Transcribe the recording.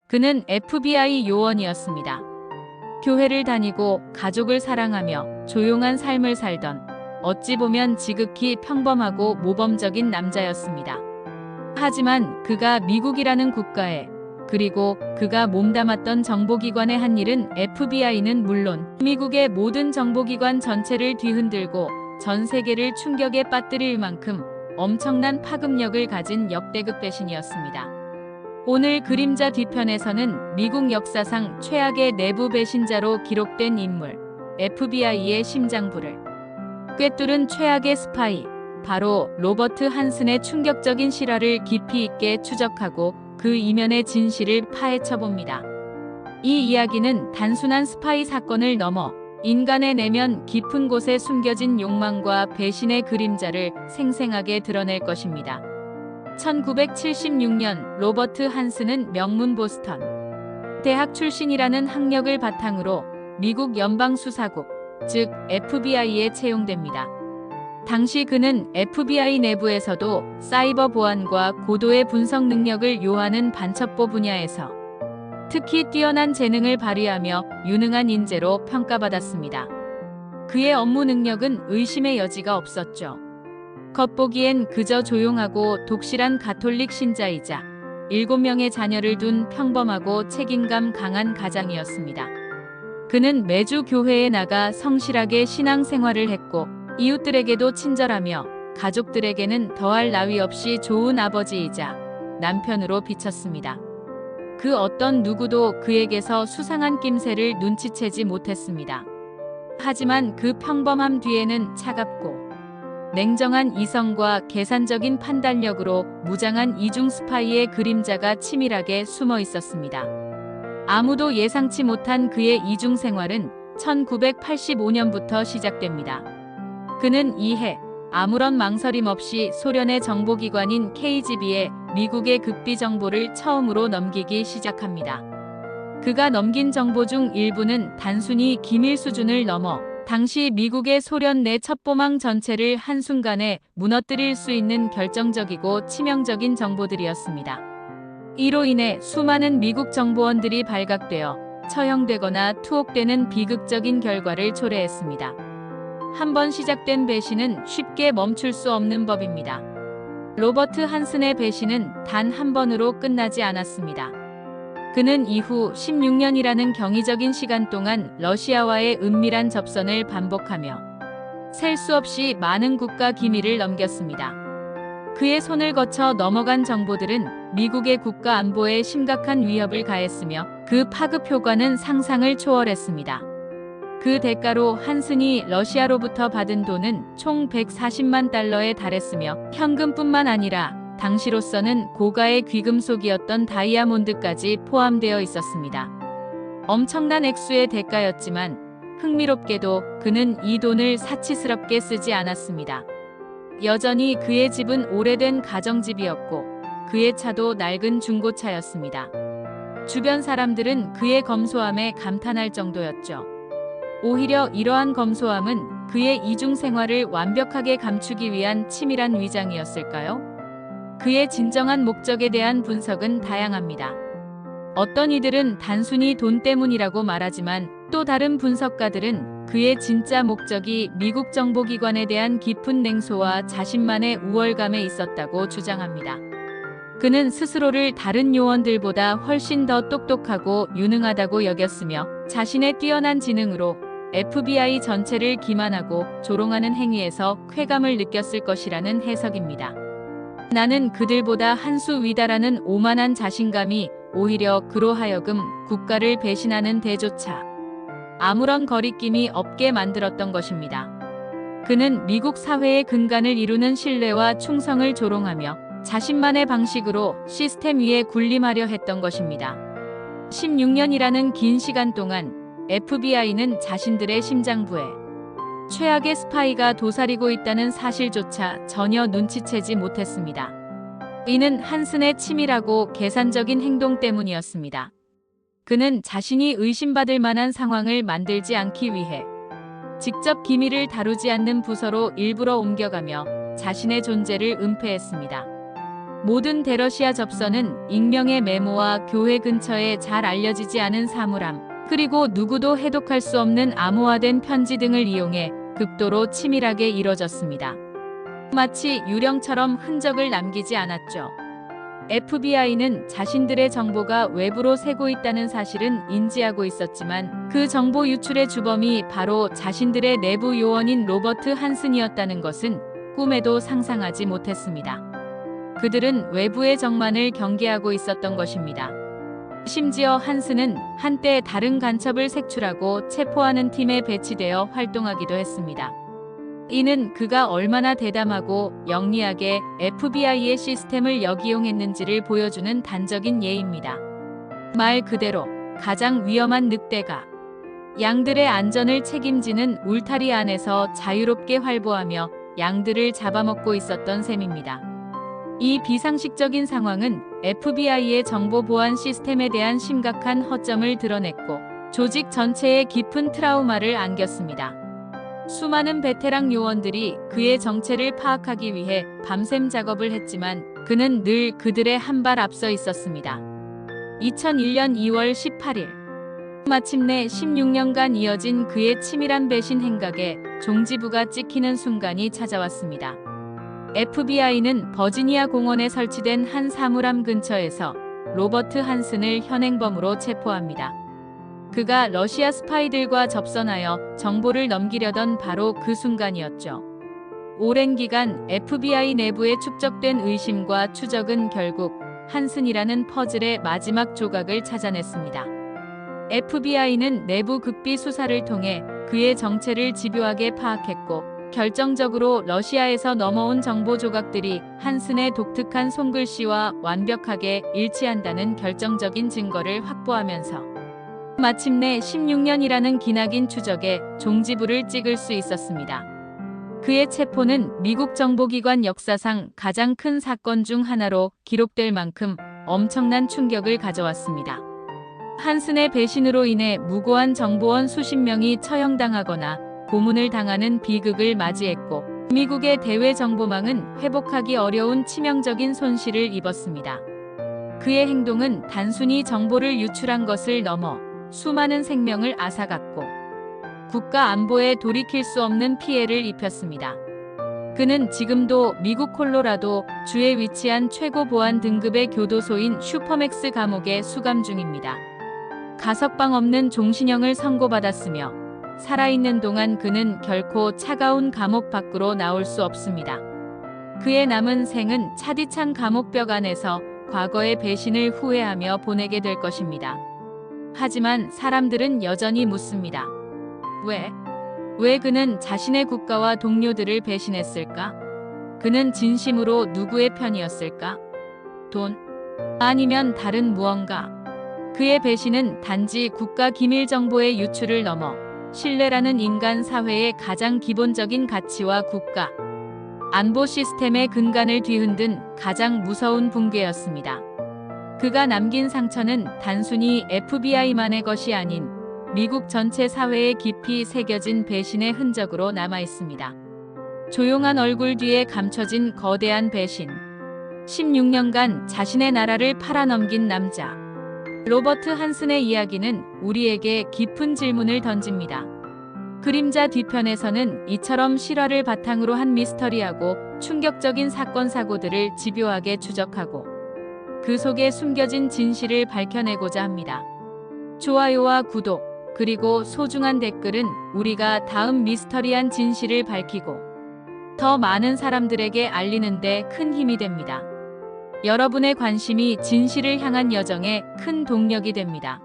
그는 FBI 요원이었습니다. 교회를 다니고 가족을 사랑하며 조용한 삶을 살던 어찌 보면 지극히 평범하고 모범적인 남자였습니다. 하지만 그가 미국이라는 국가에 그리고 그가 몸담았던 정보기관에 한 일은 FBI는 물론 미국의 모든 정보기관 전체를 뒤흔들고 전 세계를 충격에 빠뜨릴 만큼 엄청난 파급력을 가진 역대급 배신이었습니다. 오늘 그림자 뒤편에서는 미국 역사상 최악의 내부 배신자로 기록된 인물, FBI의 심장부를 꿰뚫은 최악의 스파이, 바로 로버트 한슨의 충격적인 실화를 깊이 있게 추적하고 그 이면의 진실을 파헤쳐봅니다. 이 이야기는 단순한 스파이 사건을 넘어 인간의 내면 깊은 곳에 숨겨진 욕망과 배신의 그림자를 생생하게 드러낼 것입니다. 1976년 로버트 한슨은 명문 보스턴 대학 출신이라는 학력을 바탕으로 미국 연방수사국, 즉 FBI에 채용됩니다. 당시 그는 FBI 내부에서도 사이버 보안과 고도의 분석 능력을 요하는 반첩보 분야에서 특히 뛰어난 재능을 발휘하며 유능한 인재로 평가받았습니다. 그의 업무 능력은 의심의 여지가 없었죠. 겉보기엔 그저 조용하고 독실한 가톨릭 신자이자 7명의 자녀를 둔 평범하고 책임감 강한 가장이었습니다. 그는 매주 교회에 나가 성실하게 신앙생활을 했고 이웃들에게도 친절하며 가족들에게는 더할 나위 없이 좋은 아버지이자 남편으로 비쳤습니다. 그 어떤 누구도 그에게서 수상한 낌새를 눈치채지 못했습니다. 하지만 그 평범함 뒤에는 차갑고 냉정한 이성과 계산적인 판단력으로 무장한 이중 스파이의 그림자가 치밀하게 숨어 있었습니다. 아무도 예상치 못한 그의 이중 생활은 1985년부터 시작됩니다. 그는 이해 아무런 망설임 없이 소련의 정보기관인 KGB에 미국의 극비 정보를 처음으로 넘기기 시작합니다. 그가 넘긴 정보 중 일부는 단순히 기밀 수준을 넘어 당시 미국의 소련 내 첩보망 전체를 한순간에 무너뜨릴 수 있는 결정적이고 치명적인 정보들이었습니다. 이로 인해 수많은 미국 정보원들이 발각되어 처형되거나 투옥되는 비극적인 결과를 초래했습니다. 한번 시작된 배신은 쉽게 멈출 수 없는 법입니다. 로버트 한슨의 배신은 단 한 번으로 끝나지 않았습니다. 그는 이후 16년이라는 경이적인 시간 동안 러시아와의 은밀한 접선을 반복하며 셀 수 없이 많은 국가 기밀을 넘겼습니다. 그의 손을 거쳐 넘어간 정보들은 미국의 국가 안보에 심각한 위협을 가했으며 그 파급 효과는 상상을 초월했습니다. 그 대가로 한슨이 러시아로부터 받은 돈은 총 140만 달러에 달했으며 현금뿐만 아니라 당시로서는 고가의 귀금속이었던 다이아몬드까지 포함되어 있었습니다. 엄청난 액수의 대가였지만 흥미롭게도 그는 이 돈을 사치스럽게 쓰지 않았습니다. 여전히 그의 집은 오래된 가정집이었고 그의 차도 낡은 중고차였습니다. 주변 사람들은 그의 검소함에 감탄할 정도였죠. 오히려 이러한 검소함은 그의 이중 생활을 완벽하게 감추기 위한 치밀한 위장이었을까요? 그의 진정한 목적에 대한 분석은 다양합니다. 어떤 이들은 단순히 돈 때문이라고 말하지만 또 다른 분석가들은 그의 진짜 목적이 미국 정보기관에 대한 깊은 냉소와 자신만의 우월감에 있었다고 주장합니다. 그는 스스로를 다른 요원들보다 훨씬 더 똑똑하고 유능하다고 여겼으며 자신의 뛰어난 지능으로 FBI 전체를 기만하고 조롱하는 행위에서 쾌감을 느꼈을 것이라는 해석입니다. 나는 그들보다 한 수 위다라는 오만한 자신감이 오히려 그로 하여금 국가를 배신하는 데조차 아무런 거리낌이 없게 만들었던 것입니다. 그는 미국 사회의 근간을 이루는 신뢰와 충성을 조롱하며 자신만의 방식으로 시스템 위에 군림하려 했던 것입니다. 16년이라는 긴 시간 동안 FBI는 자신들의 심장부에 최악의 스파이가 도사리고 있다는 사실조차 전혀 눈치채지 못했습니다. 이는 한슨의 치밀하고 계산적인 행동 때문이었습니다. 그는 자신이 의심받을 만한 상황을 만들지 않기 위해 직접 기밀을 다루지 않는 부서로 일부러 옮겨가며 자신의 존재를 은폐했습니다. 모든 대러시아 접선은 익명의 메모와 교회 근처에 잘 알려지지 않은 사물함, 그리고 누구도 해독할 수 없는 암호화된 편지 등을 이용해 극도로 치밀하게 이뤄졌습니다. 마치 유령처럼 흔적을 남기지 않았죠. FBI는 자신들의 정보가 외부로 새고 있다는 사실은 인지하고 있었지만 그 정보 유출의 주범이 바로 자신들의 내부 요원인 로버트 한슨이었다는 것은 꿈에도 상상하지 못했습니다. 그들은 외부의 적만을 경계하고 있었던 것입니다. 심지어 한슨은 한때 다른 간첩을 색출하고 체포하는 팀에 배치되어 활동하기도 했습니다. 이는 그가 얼마나 대담하고 영리하게 FBI의 시스템을 역이용했는지를 보여주는 단적인 예입니다. 말 그대로 가장 위험한 늑대가 양들의 안전을 책임지는 울타리 안에서 자유롭게 활보하며 양들을 잡아먹고 있었던 셈입니다. 이 비상식적인 상황은 FBI의 정보 보안 시스템에 대한 심각한 허점을 드러냈고 조직 전체에 깊은 트라우마를 안겼습니다. 수많은 베테랑 요원들이 그의 정체를 파악하기 위해 밤샘 작업을 했지만 그는 늘 그들의 한 발 앞서 있었습니다. 2001년 2월 18일 마침내 16년간 이어진 그의 치밀한 배신 행각에 종지부가 찍히는 순간이 찾아왔습니다. FBI는 버지니아 공원에 설치된 한 사물함 근처에서 로버트 한슨을 현행범으로 체포합니다. 그가 러시아 스파이들과 접선하여 정보를 넘기려던 바로 그 순간이었죠. 오랜 기간 FBI 내부에 축적된 의심과 추적은 결국 한슨이라는 퍼즐의 마지막 조각을 찾아냈습니다. FBI는 내부 극비 수사를 통해 그의 정체를 집요하게 파악했고 결정적으로 러시아에서 넘어온 정보 조각들이 한슨의 독특한 손글씨와 완벽하게 일치한다는 결정적인 증거를 확보하면서 마침내 16년이라는 기나긴 추적에 종지부를 찍을 수 있었습니다. 그의 체포는 미국 정보기관 역사상 가장 큰 사건 중 하나로 기록될 만큼 엄청난 충격을 가져왔습니다. 한슨의 배신으로 인해 무고한 정보원 수십 명이 처형당하거나 고문을 당하는 비극을 맞이했고 미국의 대외 정보망은 회복하기 어려운 치명적인 손실을 입었습니다. 그의 행동은 단순히 정보를 유출한 것을 넘어 수많은 생명을 앗아갔고 국가 안보에 돌이킬 수 없는 피해를 입혔습니다. 그는 지금도 미국 콜로라도 주에 위치한 최고 보안 등급의 교도소인 슈퍼맥스 감옥에 수감 중입니다. 가석방 없는 종신형을 선고받았으며 살아있는 동안 그는 결코 차가운 감옥 밖으로 나올 수 없습니다. 그의 남은 생은 차디찬 감옥벽 안에서 과거의 배신을 후회하며 보내게 될 것입니다. 하지만 사람들은 여전히 묻습니다. 왜 그는 자신의 국가와 동료들을 배신했을까? 그는 진심으로 누구의 편이었을까? 돈? 아니면 다른 무언가? 그의 배신은 단지 국가 기밀 정보의 유출을 넘어 신뢰라는 인간 사회의 가장 기본적인 가치와 국가 안보 시스템의 근간을 뒤흔든 가장 무서운 붕괴였습니다. 그가 남긴 상처는 단순히 FBI만의 것이 아닌 미국 전체 사회에 깊이 새겨진 배신의 흔적으로 남아 있습니다. 조용한 얼굴 뒤에 감춰진 거대한 배신. 16년간 자신의 나라를 팔아넘긴 남자. 로버트 한슨의 이야기는 우리에게 깊은 질문을 던집니다. 그림자 뒤편에서는 이처럼 실화를 바탕으로 한 미스터리하고 충격적인 사건 사고들을 집요하게 추적하고 그 속에 숨겨진 진실을 밝혀내고자 합니다. 좋아요와 구독, 그리고 소중한 댓글은 우리가 다음 미스터리한 진실을 밝히고 더 많은 사람들에게 알리는 데 큰 힘이 됩니다. 여러분의 관심이 진실을 향한 여정에 큰 동력이 됩니다.